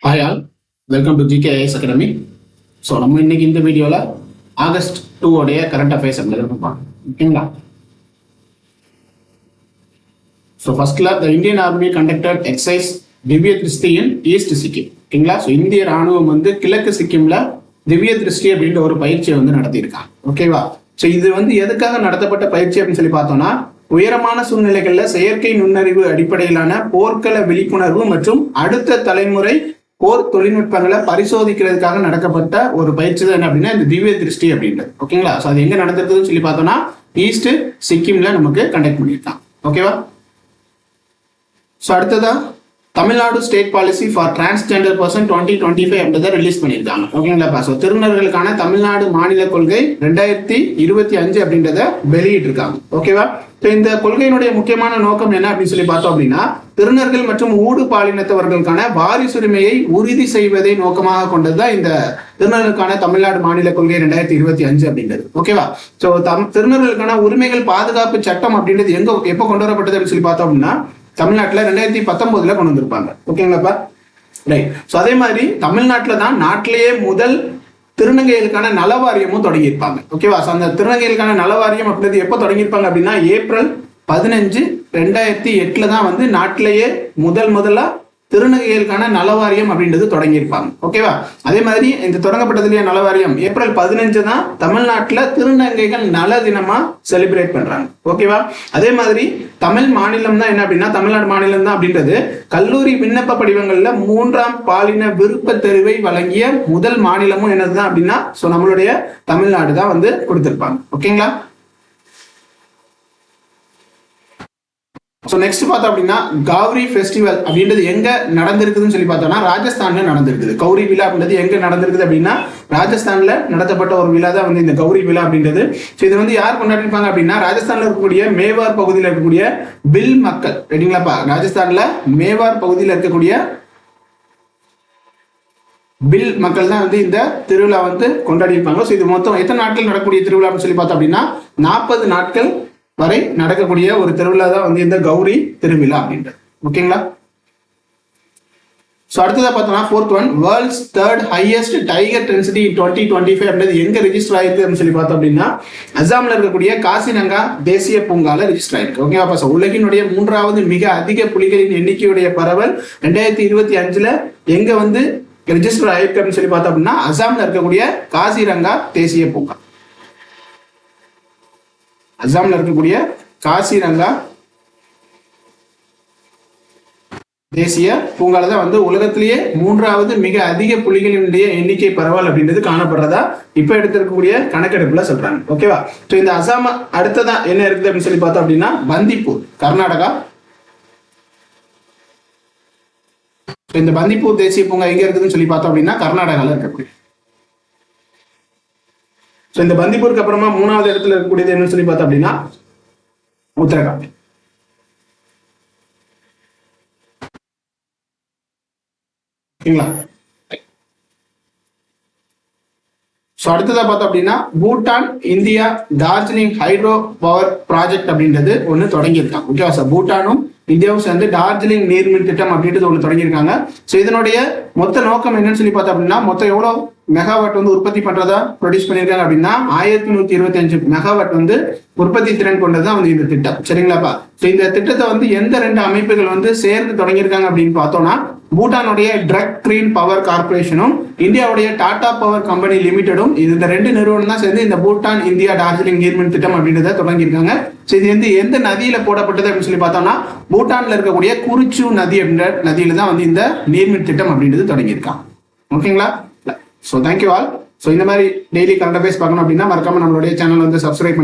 Hi all, welcome to GKIS academy. So நம்ம இன்னைக்கு இந்த வீடியோவில் ஆகஸ்ட் 2 உடைய கரண்ட் அஃபேர்ஸ் பார்ப்போம். ஓகேங்களா? ஸோ ஃபர்ஸ்ட்ல the Indian army conducted exercise திவ்ய திருஷ்டி இன் ஈஸ்ட் சிக்கிம். ஓகேங்களா? ஸோ இந்திய ராணுவம் கிழக்கு சிக்கிம்ல திவ்ய திருஷ்டி அப்படின்ற ஒரு பயிற்சியை நடத்தியிருக்காங்க. ஓகேவா? ஸோ இது எதுக்காக நடத்தப்பட்ட பயிற்சி அப்படின்னு சொல்லி பார்த்தோம்னா, உயரமான சூழ்நிலைகள்ல செயற்கை நுண்ணறிவு அடிப்படையிலான போர்க்கள விழிப்புணர்வு மற்றும் அடுத்த தலைமுறை போர் தொழில்நுட்பங்களை பரிசோதிக்கிறதுக்காக நடக்கப்பட்ட ஒரு பயிற்சி தான் என்ன அப்படின்னா இந்த திவ்ய திருஷ்டி அப்படின்றது. ஓகேங்களா? ஸோ அது எங்க நடந்திருக்குதுன்னு சொல்லி பார்த்தோம்னா ஈஸ்ட் சிக்கிம்ல நமக்கு கண்டக்ட் பண்ணியிருக்காங்க. ஓகேவா? ஸோ அடுத்ததா Tamil Nadu state policy for transgender person 2025 அப்படின்றத ரிலீஸ் பண்ணியிருக்காங்க. ஓகேங்களா? ஸோ திருநர்களுக்கான தமிழ்நாடு மாநில கொள்கை 2025 அப்படின்றத வெளியிட்டு இருக்காங்க. ஓகேவா? ஸோ இந்த கொள்கையினுடைய முக்கியமான நோக்கம் என்ன அப்படின்னு சொல்லி பார்த்தோம் அப்படின்னா, திருநர்கள் மற்றும் ஊடு பாலினத்தவர்களுக்கான வாரிசுரிமையை உறுதி செய்வதை நோக்கமாக கொண்டதுதான் இந்த திருநர்களுக்கான தமிழ்நாடு மாநில கொள்கை 2025 அப்படின்றது. ஓகேவா? ஸோ திருநர்களுக்கான உரிமைகள் பாதுகாப்பு சட்டம் அப்படின்றது எப்போ கொண்டு வரப்பட்டது அப்படின்னு சொல்லி பார்த்தோம் அப்படின்னா தமிழ்நாட்டில் 2019 கொண்டு வந்திருப்பாங்க. ஓகேங்களாப்பா? ரைட். ஸோ அதே மாதிரி தமிழ்நாட்டில் தான் நாட்டிலேயே முதல் திருநங்கைகளுக்கான நலவாரியமும் தொடங்கியிருப்பாங்க. ஓகேவா? ஸோ அந்த திருநங்கைகளுக்கான நலவாரியம் அப்படின்றது எப்போ தொடங்கியிருப்பாங்க அப்படின்னா ஏப்ரல் 15, 2008 தான் நாட்டிலேயே முதலா திருநங்கைகளுக்கான நலவாரியம் அப்படின்றது தொடங்கியிருப்பாங்க. ஓகேவா? அதே மாதிரி இந்த தொடங்கப்பட்டதுலேயே நலவாரியம் ஏப்ரல் 15 தான் தமிழ்நாட்டில் திருநங்கைகள் நல தினமா செலிப்ரேட் பண்றாங்க. ஓகேவா? அதே மாதிரி தமிழ் மாநிலம் தான் என்ன அப்படின்னா தமிழ்நாடு மாநிலம் தான் அப்படின்றது கல்லூரி விண்ணப்ப படிவங்கள்ல 3ஆம் பாலின விருப்ப தெரிவை வழங்கிய முதல் மாநிலமும் என்னதுதான் அப்படின்னா ஸோ நம்மளுடைய தமிழ்நாடு தான் கொடுத்திருப்பாங்க. ஓகேங்களா? ஸோ நெக்ஸ்ட் பார்த்தோம் அப்படின்னா கௌரி ஃபெஸ்டிவல் அப்படின்றது எங்க நடந்திருக்குதுன்னு சொல்லி பார்த்தோம்னா ராஜஸ்தான்ல நடந்திருக்குது. கௌரி விழா அப்படின்றது எங்க நடந்திருக்குது அப்படின்னா ராஜஸ்தான்ல நடத்தப்பட்ட ஒரு விழா தான் இந்த கௌரி விழா அப்படின்றது. ஸோ இது யார் கொண்டாடிருப்பாங்க அப்படின்னா ராஜஸ்தான்ல இருக்கக்கூடிய மேவார் பகுதியில் இருக்கக்கூடிய பில் மக்கள். ரைட்டுங்களாப்பா? ராஜஸ்தான்ல மேவார் பகுதியில் இருக்கக்கூடிய பில் மக்கள் தான் இந்த திருவிழா கொண்டாடி இருப்பாங்க. ஸோ இது மொத்தம் எத்தனை நாட்கள் நடக்கக்கூடிய திருவிழா அப்படின்னு சொல்லி பார்த்தோம் அப்படின்னா 40 நாட்கள் வரை நடக்கக்கூடிய ஒரு திருவிழா தான் இந்த கௌரி திருவிழா அப்படின்றது. ஓகேங்களா? ஸோ அடுத்ததாக பார்த்தோம்னா 4th one world's 3rd highest tiger density 2025 அப்படின்றது எங்க ரெஜிஸ்டர் ஆயிருக்கு அப்படின்னு சொல்லி பார்த்தோம் அப்படின்னா அசாம்ல இருக்கக்கூடிய காசிரங்கா தேசிய பூங்கால ரெஜிஸ்டர் ஆயிருக்கு. ஓகேவா? ஸோ உலகினுடைய 3வது மிக அதிக புலிகளின் எண்ணிக்கையுடைய பரவல் 2025 எங்க ரெஜிஸ்டர் ஆயிருக்கு அப்படின்னு சொல்லி பார்த்தோம் அப்படின்னா அசாம்ல இருக்கக்கூடிய காசிரங்கா தேசிய பூங்கா. அசாம்ல இருக்கக்கூடிய காசிரங்கா தேசிய பூங்கால தான் உலகத்திலேயே 3வது மிக அதிக புலிகளினுடைய எண்ணிக்கை பரவல் அப்படின்றது காணப்படுறதா இப்ப எடுத்திருக்கக்கூடிய கணக்கெடுப்புல சொல்றாங்க. ஓகேவா? ஸோ இந்த அசாம் அடுத்ததான் என்ன இருக்குது அப்படின்னு சொல்லி பார்த்தோம் அப்படின்னா பந்திப்பூர் கர்நாடகா. இந்த பந்திப்பூர் தேசிய பூங்கா எங்க இருக்குதுன்னு சொல்லி பார்த்தோம் அப்படின்னா கர்நாடகால இருக்கக்கூடிய. ஸோ இந்த பந்திப்பூருக்கு அப்புறமா 3வது இடத்துல இருக்கக்கூடியது என்னன்னு சொல்லி பார்த்தோம் அப்படின்னா உத்தரகாண்ட். ஓகேங்களா? ஸோ அடுத்ததா பார்த்தோம் அப்படின்னா Bhutan India Darjeeling hydro power project அப்படின்றது ஒன்று தொடங்கியிருக்காங்க. ஓகேவா? சார் பூட்டானும் இந்தியாவும் சேர்ந்து டார்ஜிலிங் நீர்மின் திட்டம் அப்படின்றது ஒன்று தொடங்கியிருக்காங்க. ஸோ இதனுடைய மொத்த நோக்கம் என்னன்னு சொல்லி பார்த்தோம் அப்படின்னா மொத்தம் எவ்வளோ மெகாவாட் உற்பத்தி பண்றதா ப்ரொடியூஸ் பண்ணியிருக்காங்க அப்படின்னா 1125 மெகாவாட் உற்பத்தி திறன் கொண்டதான் இந்த திட்டம். சரிங்களாப்பா? ஸோ இந்த திட்டத்தை எந்த 2 அமைப்புகள் சேர்ந்து தொடங்கியிருக்காங்க அப்படின்னு பார்த்தோம்னா பூட்டானுடைய ட்ரக் கிரீன் பவர் கார்பரேஷனும் இந்தியாவுடைய டாடா பவர் கம்பெனி லிமிடெடும் இந்த 2 நிறுவனம் தான் சேர்ந்து இந்த பூட்டான் இந்தியா டார்ஜிலிங் நீர்மின் திட்டம் அப்படின்றத தொடங்கியிருக்காங்க. ஸோ இது எந்த நதியில போடப்பட்டது அப்படின்னு சொல்லி பார்த்தோம்னா பூட்டான்ல இருக்கக்கூடிய குறிச்சு நதி அப்படின்ற நதியில தான் இந்த நீர்மின் திட்டம் அப்படின்றது தொடங்கியிருக்காங்க. ஓகேங்களா? So thank you all. ஸோ இந்த மாதிரி டெய்லி கரண்ட் அஃபேர்ஸ் பார்க்கணும் அப்படின்னா மறக்காம நம்மளுடைய சேனல் சப்ஸ்கிரைப்